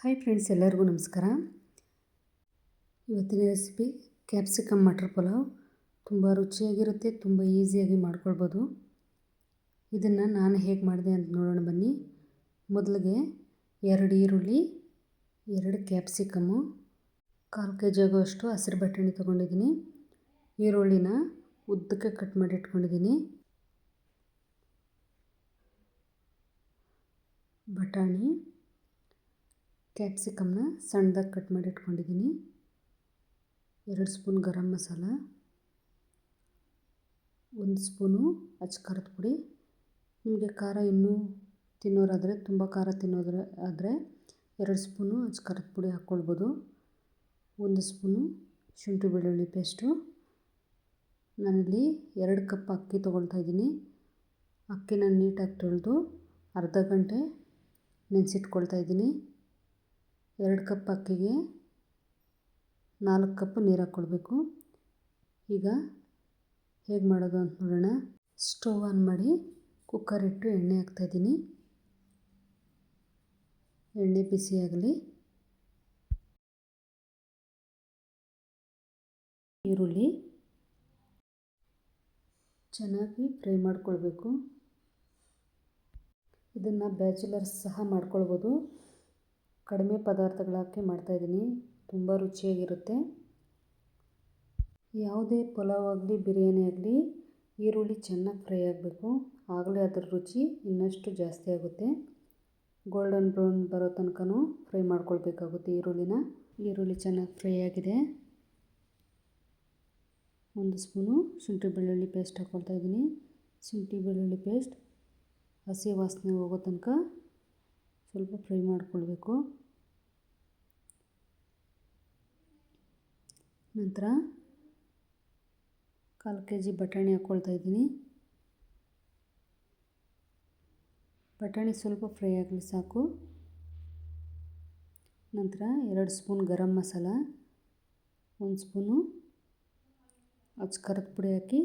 Hi friends, ಎಲ್ಲರಿಗೂ ನಮಸ್ಕಾರ. ಇವತ್ತಿನ ರೆಸಿಪಿ ಕ್ಯಾಪ್ಸಿಕಮ್ ಮಟರ್ ಪಲಾವ್. ತುಂಬ ರುಚಿಯಾಗಿರುತ್ತೆ, ತುಂಬ ಈಸಿಯಾಗಿ ಮಾಡ್ಕೊಳ್ಬೋದು. ಇದನ್ನು ನಾನು ಹೇಗೆ ಮಾಡಿದೆ ಅಂತ ನೋಡೋಣ ಬನ್ನಿ. ಮೊದಲಿಗೆ 2 ಈರುಳ್ಳಿ, 2 ಕ್ಯಾಪ್ಸಿಕಮ್ಮು, 1/4 kg ಆಗುವಷ್ಟು ಹಸಿರು ಬಟಾಣಿ ತೊಗೊಂಡಿದ್ದೀನಿ. ಈರುಳ್ಳಿನ ಉದ್ದಕ್ಕೆ ಕಟ್ ಮಾಡಿ ಇಟ್ಕೊಂಡಿದ್ದೀನಿ. ಬಟಾಣಿ, ಕ್ಯಾಪ್ಸಿಕಮ್ನ ಸಣ್ಣದಾಗಿ ಕಟ್ ಮಾಡಿ ಇಟ್ಕೊಂಡಿದ್ದೀನಿ. 2 ಸ್ಪೂನ್ ಗರಂ ಮಸಾಲ, 1 ಸ್ಪೂನು ಅಚ್ಚ ಪುಡಿ. ನಿಮಗೆ ಖಾರ ಇನ್ನೂ ತಿನ್ನೋರಾದರೆ, ತುಂಬ ಖಾರ ತಿನ್ನೋದಾದರೆ 2 ಸ್ಪೂನು ಅಚ್ಚ ಪುಡಿ ಹಾಕ್ಕೊಳ್ಬೋದು. 1 ಸ್ಪೂನು ಶುಂಠಿ ಬೆಳ್ಳುಳ್ಳಿ ಪೇಸ್ಟು. ನಾನಿಲ್ಲಿ 2 ಕಪ್ ಅಕ್ಕಿ ತೊಗೊಳ್ತಾ ಇದ್ದೀನಿ. ಅಕ್ಕಿನ ನೀಟಾಗಿ ತೊಳೆದು ಅರ್ಧ ಗಂಟೆ ನೆನೆಸಿಟ್ಕೊಳ್ತಾ ಇದ್ದೀನಿ. 2 ಕಪ್ ಅಕ್ಕಿಗೆ 4 ಕಪ್ ನೀರು ಹಾಕ್ಕೊಳ್ಬೇಕು. ಈಗ ಹೇಗೆ ಮಾಡೋದು ಅಂತ ನೋಡೋಣ. ಸ್ಟವ್ ಆನ್ ಮಾಡಿ ಕುಕ್ಕರ್ ಇಟ್ಟು ಎಣ್ಣೆ ಹಾಕ್ತಾಯಿದ್ದೀನಿ. ಎಣ್ಣೆ ಬಿಸಿಯಾಗಲಿ. ಈರುಳ್ಳಿ ಚೆನ್ನಾಗಿ ಫ್ರೈ ಮಾಡ್ಕೊಳ್ಬೇಕು. ಇದನ್ನು ಬ್ಯಾಚುಲರ್ಸ್ ಸಹ ಮಾಡ್ಕೊಳ್ಬೋದು. ಕಡಿಮೆ ಪದಾರ್ಥಗಳು ಹಾಕಿ ಮಾಡ್ತಾಯಿದ್ದೀನಿ, ತುಂಬ ರುಚಿಯಾಗಿರುತ್ತೆ. ಯಾವುದೇ ಪಲಾವ್ ಆಗಲಿ ಬಿರಿಯಾನಿ ಆಗಲಿ ಈರುಳ್ಳಿ ಚೆನ್ನಾಗಿ ಫ್ರೈ ಆಗಬೇಕು, ಆಗಲೇ ಅದರ ರುಚಿ ಇನ್ನಷ್ಟು ಜಾಸ್ತಿ ಆಗುತ್ತೆ. ಗೋಲ್ಡನ್ ಬ್ರೌನ್ ಬರೋ ತನಕನೂ ಫ್ರೈ ಮಾಡ್ಕೊಳ್ಬೇಕಾಗುತ್ತೆ ಈರುಳ್ಳಿ ಚೆನ್ನಾಗಿ ಫ್ರೈ ಆಗಿದೆ. 1 ಸ್ಪೂನು ಶುಂಠಿ ಬೆಳ್ಳುಳ್ಳಿ ಪೇಸ್ಟ್ ಹಾಕ್ಕೊಳ್ತಾ ಇದ್ದೀನಿ. ಶುಂಠಿ ಬೆಳ್ಳುಳ್ಳಿ ಪೇಸ್ಟ್ ಹಸಿ ವಾಸನೆ ಹೋಗೋ ತನಕ ಸ್ವಲ್ಪ ಫ್ರೈ ಮಾಡ್ಕೊಳ್ಬೇಕು. ನಂತರ 1/4 kg ಬಟಾಣಿ ಹಾಕ್ಕೊಳ್ತಾ ಇದ್ದೀನಿ. ಬಟಾಣಿ ಸ್ವಲ್ಪ ಫ್ರೈ ಆಗಲಿ ಸಾಕು. ನಂತರ 2 ಸ್ಪೂನ್ ಗರಂ ಮಸಾಲ, 1 ಸ್ಪೂನು ಅಚ್ಚ ಪುಡಿ ಹಾಕಿ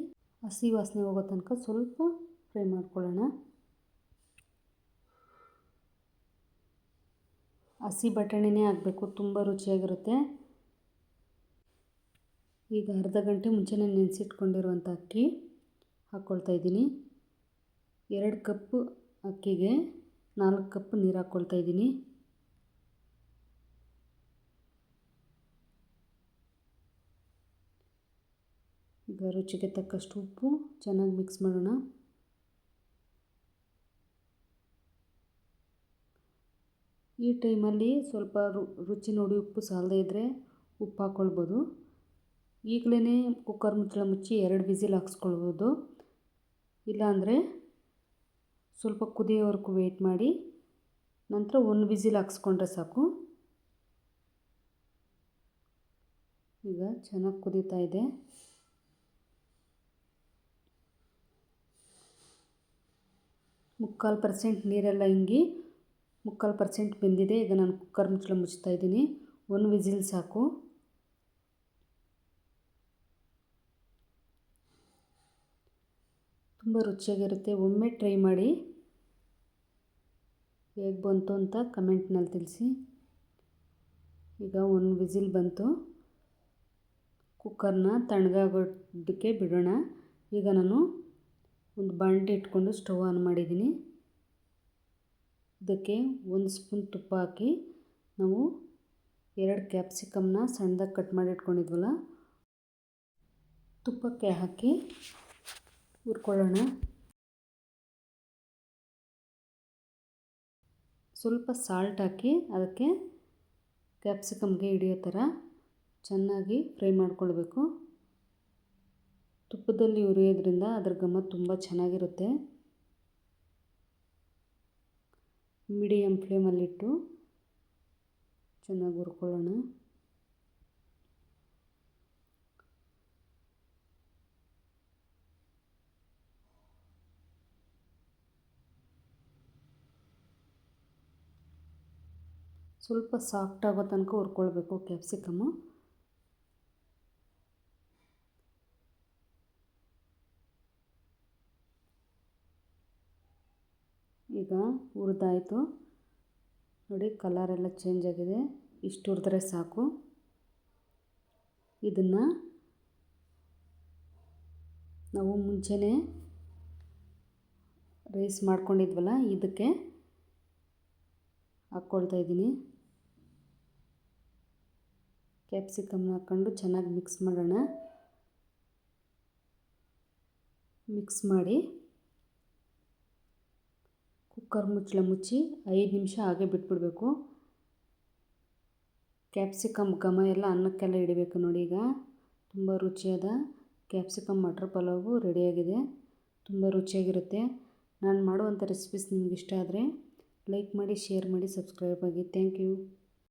ಹಸಿ ವಾಸನೆ ಹೋಗೋ ತನಕ ಸ್ವಲ್ಪ ಫ್ರೈ ಮಾಡ್ಕೊಳ್ಳೋಣ. ಹಸಿ ಬಟಾಣಿನೇ ಆಗಬೇಕು, ತುಂಬ ರುಚಿಯಾಗಿರುತ್ತೆ. ಈಗ ಅರ್ಧ ಗಂಟೆ ಮುಂಚೆನೇ ನೆನೆಸಿಟ್ಕೊಂಡಿರುವಂಥ ಅಕ್ಕಿ ಹಾಕ್ಕೊಳ್ತಾ ಇದ್ದೀನಿ. 2 ಕಪ್ ಅಕ್ಕಿಗೆ 4 ಕಪ್ ನೀರು ಹಾಕ್ಕೊಳ್ತಾ ಇದ್ದೀನಿ. ಈಗ ರುಚಿಗೆ ತಕ್ಕಷ್ಟು ಉಪ್ಪು, ಚೆನ್ನಾಗಿ ಮಿಕ್ಸ್ ಮಾಡೋಣ. ಈ ಟೈಮಲ್ಲಿ ಸ್ವಲ್ಪ ರುಚಿ ನೋಡಿ ಉಪ್ಪು ಸಾಲದೇ ಇದ್ದರೆ ಉಪ್ಪು ಹಾಕ್ಕೊಳ್ಬೋದು. ಈಗಲೇ ಕುಕ್ಕರ್ ಮುಚ್ಚಳ ಮುಚ್ಚಿ 2 ವಿಸಿಲ್ ಹಾಕ್ಸ್ಕೊಳ್ಬೋದು. ಇಲ್ಲಾಂದರೆ ಸ್ವಲ್ಪ ಕುದಿಯೋವರೆಗೂ ವೆಯ್ಟ್ ಮಾಡಿ ನಂತರ 1 ವಿಸಿಲ್ ಹಾಕ್ಸ್ಕೊಂಡ್ರೆ ಸಾಕು. ಈಗ ಚೆನ್ನಾಗಿ ಕುದೀತಾ ಇದೆ. ಮುಕ್ಕಾಲು ಪರ್ಸೆಂಟ್ ನೀರೆಲ್ಲ ಇಂಗಿ 3/4% ಬೆಂದಿದೆ. ಈಗ ನಾನು ಕುಕ್ಕರ್ ಮುಚ್ಚಳ ಮುಚ್ತಾ ಇದ್ದೀನಿ. 1 ವಿಸಿಲ್ ಸಾಕು. ತುಂಬ ರುಚಿಯಾಗಿರುತ್ತೆ, ಒಮ್ಮೆ ಟ್ರೈ ಮಾಡಿ. ಹೇಗೆ ಬಂತು ಅಂತ ಕಮೆಂಟ್ನಲ್ಲಿ ತಿಳಿಸಿ. ಈಗ 1 ವಿಸಿಲ್ ಬಂತು. ಕುಕ್ಕರ್ನ ತಣ್ಣಗಾಗೋದಕ್ಕೆ ಬಿಡೋಣ. ಈಗ ನಾನು ಒಂದು ಬಾಣಲೆ ಇಟ್ಕೊಂಡು ಸ್ಟವ್ ಆನ್ ಮಾಡಿದ್ದೀನಿ. ಇದಕ್ಕೆ 1 ಸ್ಪೂನ್ ತುಪ್ಪ ಹಾಕಿ ನಾವು 2 ಕ್ಯಾಪ್ಸಿಕಮ್ನ ಸಣ್ಣದಾಗಿ ಕಟ್ ಮಾಡಿ ಇಟ್ಕೊಂಡಿದ್ವಲ್ಲ, ತುಪ್ಪಕ್ಕೆ ಹಾಕಿ ಹುರ್ಕೊಳ್ಳೋಣ. ಸ್ವಲ್ಪ ಸಾಲ್ಟ್ ಹಾಕಿ ಅದಕ್ಕೆ ಕ್ಯಾಪ್ಸಿಕಮ್ಗೆ ಹಿಡಿಯೋ ಥರ ಚೆನ್ನಾಗಿ ಫ್ರೈ ಮಾಡ್ಕೊಳ್ಬೇಕು. ತುಪ್ಪದಲ್ಲಿ ಹುರಿಯೋದ್ರಿಂದ ಅದರ ಘಮ ತುಂಬ ಚೆನ್ನಾಗಿರುತ್ತೆ. ಮೀಡಿಯಮ್ ಫ್ಲೇಮಲ್ಲಿಟ್ಟು ಚೆನ್ನಾಗಿ ಹುರ್ಕೊಳ್ಳೋಣ. ಸ್ವಲ್ಪ ಸಾಫ್ಟ್ ಆಗೋ ತನಕ ಹುರ್ಕೊಳ್ಬೇಕು ಕ್ಯಾಪ್ಸಿಕಮ್ಮು. ಈಗ ಹುರಿದಾಯಿತು. ನೋಡಿ ಕಲರೆಲ್ಲ ಚೇಂಜ್ ಆಗಿದೆ. ಇಷ್ಟು ಹುರಿದ್ರೆ ಸಾಕು. ಇದನ್ನು ನಾವು ಮುಂಚೆನೇ ರೈಸ್ ಮಾಡ್ಕೊಂಡಿದ್ವಲ್ಲ ಇದಕ್ಕೆ ಹಾಕ್ಕೊಳ್ತಾ ಇದ್ದೀನಿ. ಕ್ಯಾಪ್ಸಿಕಮ್ನ ಹಾಕ್ಕೊಂಡು ಚೆನ್ನಾಗಿ ಮಿಕ್ಸ್ ಮಾಡೋಣ. ಮಿಕ್ಸ್ ಮಾಡಿ ಕುಕ್ಕರ್ ಮುಚ್ಚಳ ಮುಚ್ಚಿ 5 ನಿಮಿಷ ಹಾಗೆ ಬಿಟ್ಬಿಡಬೇಕು. ಕ್ಯಾಪ್ಸಿಕಮ್ ಘಮ ಎಲ್ಲ ಅನ್ನಕ್ಕೆಲ್ಲ ಹಿಡಿಬೇಕು. ನೋಡಿ ಈಗ ತುಂಬ ರುಚಿಯಾದ ಕ್ಯಾಪ್ಸಿಕಮ್ ಮಟರ್ ಪಲಾವು ರೆಡಿಯಾಗಿದೆ. ತುಂಬ ರುಚಿಯಾಗಿರುತ್ತೆ. ನಾನು ಮಾಡುವಂಥ ರೆಸಿಪೀಸ್ ನಿಮ್ಗೆ ಇಷ್ಟ ಆದರೆ ಲೈಕ್ ಮಾಡಿ, ಶೇರ್ ಮಾಡಿ, ಸಬ್ಸ್ಕ್ರೈಬ್ ಆಗಿ. Thank you.